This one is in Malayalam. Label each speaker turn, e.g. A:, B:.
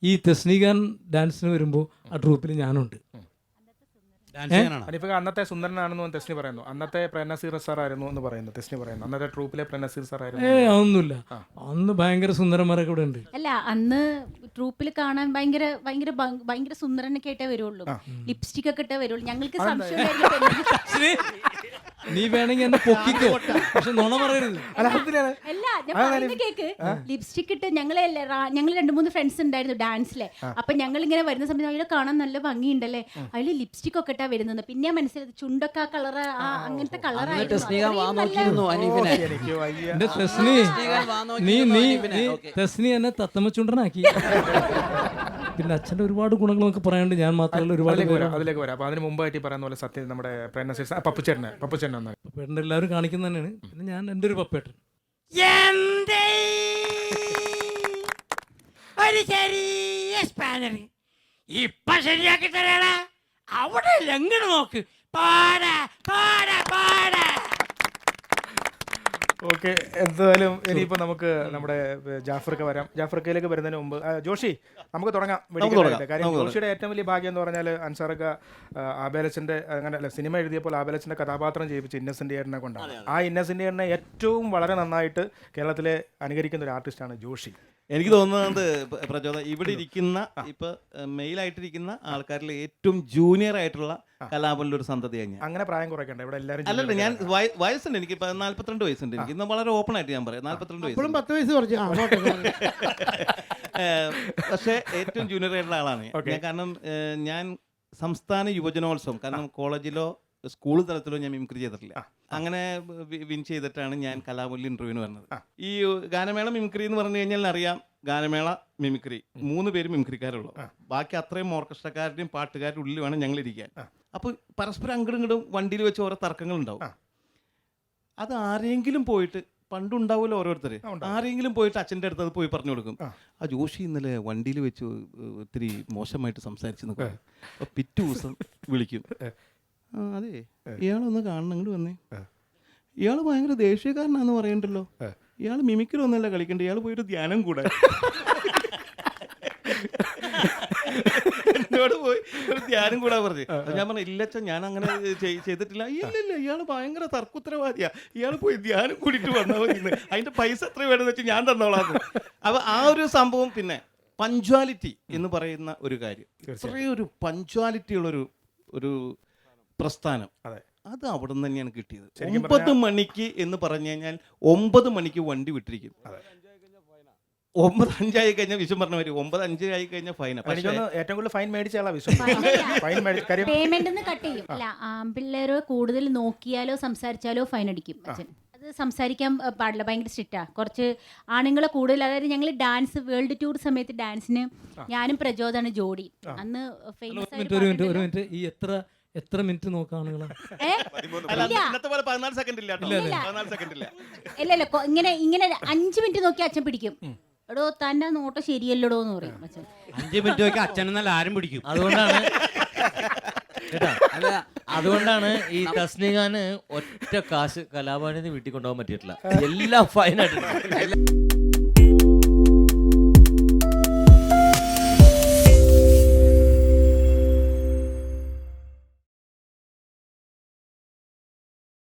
A: ഈ തസ്നീഖാൻ ഡാൻസിന് വരുമ്പോൾ ആ ട്രൂപ്പിൽ ഞാനുണ്ട്.
B: അനിഫ അന്നത്തെ സുന്ദരനാണെന്ന് തെസ്നി പറയുന്നു, അന്നത്തെ പ്രേംനസീർ സാർ ആയിരുന്നു എന്ന് പറയുന്നു തെസ്നി പറയുന്നു, അന്നത്തെ ട്രൂപ്പിലെ പ്രേംനസീർ സാർ ആയിരുന്നു.
A: അതൊന്നുമില്ല, അന്ന് ഭയങ്കര സുന്ദരന്മാരൊക്കെ ഇവിടെ ഉണ്ട്.
C: അല്ല, അന്ന് ട്രൂപ്പിൽ കാണാൻ ഭയങ്കര ഭയങ്കര ഭയങ്കര സുന്ദരനൊക്കെ ആയിട്ടേ വരുള്ളൂ, ലിപ്സ്റ്റിക് ഒക്കെ ഇട്ടേ വരുള്ളൂ. ഞങ്ങൾക്ക് സംശയം
A: നീ വേണമെങ്കിൽ എന്നെ പൊക്കിക്കോ, പക്ഷെ നുണ പറയരുത്.
C: അല്ല, ഞാൻ പറയുന്ന കേക്ക്. ലിപ്സ്റ്റിക് ഇട്ട് ഞങ്ങൾ 2-3 ഫ്രണ്ട്സ് ഉണ്ടായിരുന്നു ഡാൻസിലെ. അപ്പൊ ഞങ്ങൾ ഇങ്ങനെ വരുന്ന സമയത്ത് അതിൽ കാണാൻ നല്ല ഭംഗിയുണ്ടല്ലേ, അതിൽ ലിപ്സ്റ്റിക് ഒക്കെ ഇട്ടാ വരുന്നത്. പിന്നെ മനസ്സിലായത് ചുണ്ടൊക്കെ ആ കളറ്, അങ്ങനത്തെ കളറായിരുന്നു.
A: തസ്നി എന്നെ തത്തമ്മ ചുണ്ടനാക്കി. പിന്നെ അച്ഛൻ്റെ ഒരുപാട് ഗുണങ്ങൾ നമുക്ക് പറയാണ്ട്, ഞാൻ മാത്രമല്ല ഒരുപാട്
B: അതിലേക്ക് വരാം. അപ്പൊ അതിന് മുമ്പായിട്ട് പറയുന്ന പോലെ സത്യം നമ്മുടെ പ്രേംനസീർ പപ്പുച്ചേട്ടൻ
A: എല്ലാവരും കാണിക്കുന്ന തന്നെയാണ്. പിന്നെ ഞാൻ എൻ്റെ ഒരു പപ്പേട്ടൻ
D: ഒരു ചെറിയ സ്പാനർ ഇപ്പൊ ശരിയാക്കി തരാടാ. അവിടെ എങ്ങനെ നോക്ക്, പാടാ പാടാ പാടാ.
B: ഓക്കെ, എന്തായാലും ഇനിയിപ്പോൾ നമുക്ക് നമ്മുടെ ജാഫർക്ക് വരാം. ജാഫർക്കയിലേക്ക് വരുന്നതിന് മുമ്പ് ജോഷി നമുക്ക് തുടങ്ങാം. കാര്യം ജോഷിയുടെ ഏറ്റവും വലിയ ഭാഗ്യം എന്ന് പറഞ്ഞാൽ അൻസാറക്ക ആബേലച്ചൻ്റെ അങ്ങനെ അല്ല, സിനിമ എഴുതിയപ്പോൾ ആബേലച്ചൻ്റെ കഥാപാത്രം ചെയ്യിപ്പിച്ച് ഇന്നസെൻ്റ് ഏട്ടനെ കൊണ്ടാണ്. ആ ഇന്നസെൻ്റ് ഏട്ടനെ ഏറ്റവും വളരെ നന്നായിട്ട് കേരളത്തിലെ അനുകരിക്കുന്ന ഒരു ആർട്ടിസ്റ്റാണ് ജോഷി.
E: എനിക്ക് തോന്നുന്നത് പ്രചോദനം ഇവിടെ ഇരിക്കുന്ന ഇപ്പൊ മെയിലായിട്ടിരിക്കുന്ന ആൾക്കാരിൽ ഏറ്റവും ജൂനിയർ ആയിട്ടുള്ള കലാപനിലെ ഒരു സന്തതിയാണ് ഞാൻ.
B: അങ്ങനെ പ്രായം കുറയ്ക്കണ്ട ഇവിടെ എല്ലാവരും.
E: അല്ലല്ല, ഞാൻ വയസ്സുണ്ട്, എനിക്ക് 42 വയസ്സുണ്ട്. എനിക്ക് ഇന്ന് വളരെ ഓപ്പൺ ആയിട്ട് ഞാൻ പറയാം, 42 വയസ്സ്.
D: 10 വയസ്സ് കുറച്ച്.
E: പക്ഷേ ഏറ്റവും ജൂനിയർ ആയിട്ടുള്ള ആളാണ് ഞാൻ. കാരണം ഞാൻ സംസ്ഥാന യുവജനോത്സവം, കാരണം കോളേജിലോ സ്കൂൾ തലത്തിലോ ഞാൻ മിമിക്രി ചെയ്തിട്ടില്ല. അങ്ങനെ വിൻ ചെയ്തിട്ടാണ് ഞാൻ കലാപനിൽ ഇന്റർവ്യൂവിന് വരുന്നത്. ഈ ഗാനമേള മിമിക്രി എന്ന് പറഞ്ഞു കഴിഞ്ഞാൽ അറിയാം, ഗാനമേള മിമിക്രി 3 പേര് മിമിക്രിക്കാരുള്ളൂ, ബാക്കി അത്രയും ഓർക്കസ്ട്രക്കാരുടെയും പാട്ടുകാരുടെ ഉള്ളിൽ വേണം ഞങ്ങൾ ഇരിക്കാൻ. അപ്പോൾ പരസ്പരം അങ്ങോട്ടും ഇങ്ങോട്ടും വണ്ടിയിൽ വെച്ച് ഓരോ തർക്കങ്ങൾ ഉണ്ടാവും. അത് ആരെങ്കിലും പോയിട്ട്, പണ്ടുണ്ടാവുമല്ലോ ഓരോരുത്തർ, ആരെങ്കിലും പോയിട്ട് അച്ഛൻ്റെ അടുത്ത് അത് പോയി പറഞ്ഞു കൊടുക്കും, ആ ജോഷി ഇന്നലെ വണ്ടിയിൽ വെച്ച് ഒത്തിരി മോശമായിട്ട് സംസാരിച്ചെന്ന് പറയും. അപ്പോൾ പിറ്റേ ദിവസം വിളിക്കും, അതെ ഇയാളൊന്ന് കാണണം, ഇങ്ങോട്ട് വന്നേ, ഇയാൾ ഭയങ്കര ദേഷ്യക്കാരനാന്ന് പറയണ്ടല്ലോ, ഇയാൾ മിമിക്രി ഒന്നല്ല കളിക്കണ്ട, ഇയാൾ പോയിട്ട് ധ്യാനം കൂടാ. എന്നോട് പോയി ഒരു ധ്യാനം കൂടാ പറഞ്ഞു. ഞാൻ പറഞ്ഞു ഇല്ലച്ച, ഞാൻ അങ്ങനെ ചെയ്തിട്ടില്ല. ഇല്ല, ഇയാൾ ഭയങ്കര തർക്കുത്തരവാദിയാ, ഇയാൾ പോയി ധ്യാനം കൂടിയിട്ട് വന്നാൽ മതി, അതിന്റെ പൈസ എത്ര വേണമെന്ന് വെച്ചാൽ ഞാൻ തന്നോളാം. അപ്പൊ ആ ഒരു സംഭവം. പിന്നെ പഞ്ച്വാലിറ്റി എന്ന് പറയുന്ന ഒരു കാര്യം, ഇത്രയും ഒരു പഞ്ച്വാലിറ്റി ഉള്ളൊരു പ്രസ്ഥാനം, അത് അവിടെ നിന്ന് തന്നെയാണ് കിട്ടിയത്. 9 മണിക്ക് എന്ന് പറഞ്ഞു കഴിഞ്ഞാൽ 9 മണിക്ക് വണ്ടി വിട്ടിരിക്കും. 9:05 ആയി കഴിഞ്ഞാൽ വിഷം പറഞ്ഞ വരും, 9:05 ആയി കഴിഞ്ഞാൽ ഫൈൻ.
B: ഏറ്റവും കൂടുതൽ ഫൈൻ മേടിച്ച
C: പേയ്മെന്റ് കട്ട് ചെയ്യും. അല്ല, ആൺപിള്ളേരോ കൂടുതൽ നോക്കിയാലോ സംസാരിച്ചാലോ ഫൈൻ അടിക്കും അച്ഛൻ. അത് സംസാരിക്കാൻ പാടില്ല, ഭയങ്കര സ്ട്രിക്റ്റാ. കുറച്ച് ആണുങ്ങളെ കൂടുതൽ, അതായത് ഞങ്ങൾ ഡാൻസ് വേൾഡ് ടൂർ സമയത്ത് ഡാൻസിന് ഞാനും പ്രചോദാണ് ജോഡി. അന്ന് ഫേമസ്
A: ആയിട്ട് ഈ എത്ര മിനിറ്റ് നോക്കാണുങ്ങളെ
C: ഇല്ലല്ലോ, ഇങ്ങനെ 5 മിനിറ്റ് നോക്കി അച്ഛൻ പിടിക്കും. എടോ തന്റെ നോട്ടം ശരിയല്ലടോ എന്ന് പറയും അച്ഛൻ.
D: 5 മിനിറ്റ് നോക്കി അച്ഛനെന്നല്ല ആരും പിടിക്കും.
F: അതുകൊണ്ടാണ് ഈ തസ്നീഖാന് ഒറ്റ കാശ് കലാഭവനിൽ നിന്ന് വീട്ടിൽ കൊണ്ടുപോകാൻ പറ്റിയിട്ടില്ല. എല്ലാം ഫൈനായിട്ട്.